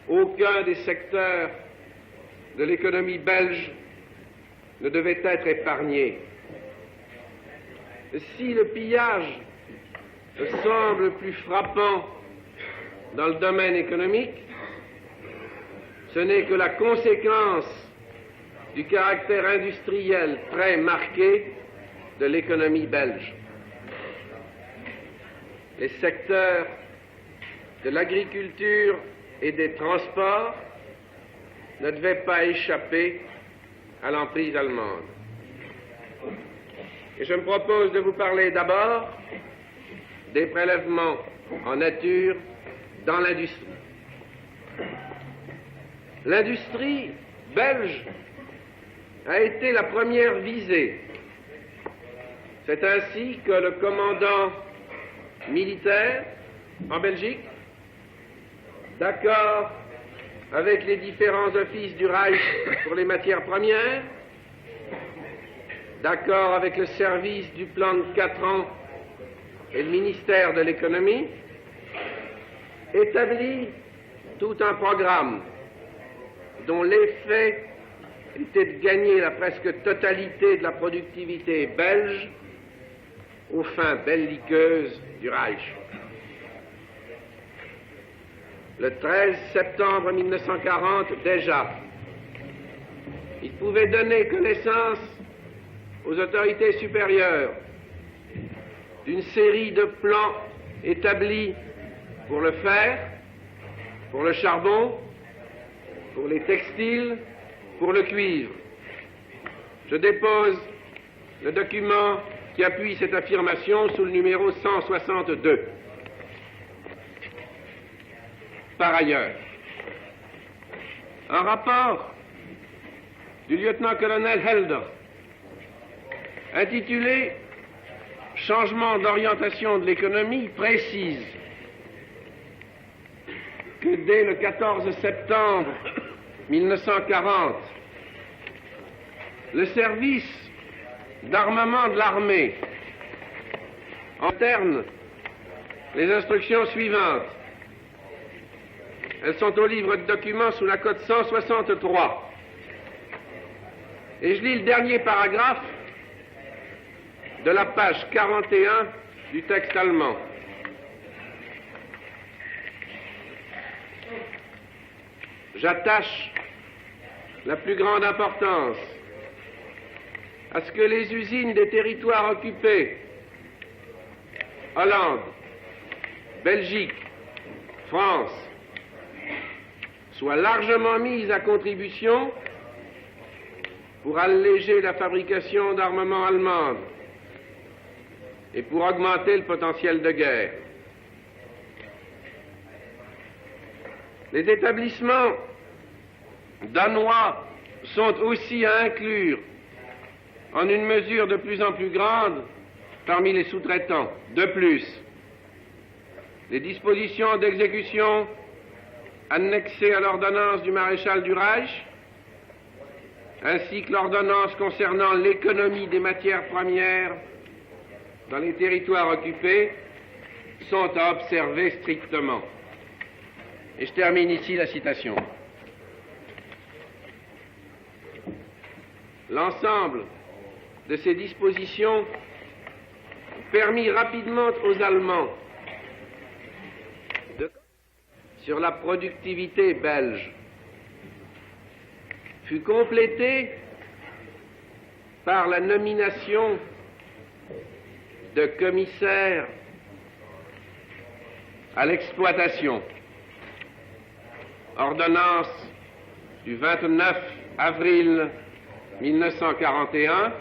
aucun des secteurs de l'économie belge ne devait être épargné. Si le pillage semble plus frappant dans le domaine économique, ce n'est que la conséquence du caractère industriel très marqué de l'économie belge. Les secteurs de l'agriculture et des transports ne devaient pas échapper à l'emprise allemande. Et je me propose de vous parler d'abord des prélèvements en nature dans l'industrie. L'industrie belge a été la première visée. C'est ainsi que le commandant militaire en Belgique, d'accord avec les différents offices du Reich pour les matières premières, d'accord avec le service du plan de 4 ans et le ministère de l'économie, établit tout un programme dont l'effet était de gagner la presque totalité de la productivité belge aux fins belliqueuses du Reich. Le 13 septembre 1940, déjà, il pouvait donner connaissance aux autorités supérieures d'une série de plans établis pour le fer, pour le charbon, pour les textiles, pour le cuivre. Je dépose le document qui appuie cette affirmation sous le numéro 162. Par ailleurs, un rapport du lieutenant-colonel Helder, intitulé « Changement d'orientation de l'économie », précise que dès le 14 septembre 1940, le service d'armement de l'armée interne les instructions suivantes. Elles sont au livre de documents sous la cote 163. Et je lis le dernier paragraphe de la page 41 du texte allemand. J'attache la plus grande importance à ce que les usines des territoires occupés, Hollande, Belgique, France, soient largement mises à contribution pour alléger la fabrication d'armements allemands et pour augmenter le potentiel de guerre. Les établissements danois sont aussi à inclure en une mesure de plus en plus grande parmi les sous-traitants. De plus, les dispositions d'exécution annexées à l'ordonnance du maréchal du Reich, ainsi que l'ordonnance concernant l'économie des matières premières dans les territoires occupés, sont à observer strictement. Et je termine ici la citation. L'ensemble de ces dispositions permit rapidement aux Allemands sur la productivité belge fut complété par la nomination de commissaires à l'exploitation. Ordonnance du 29 avril 1941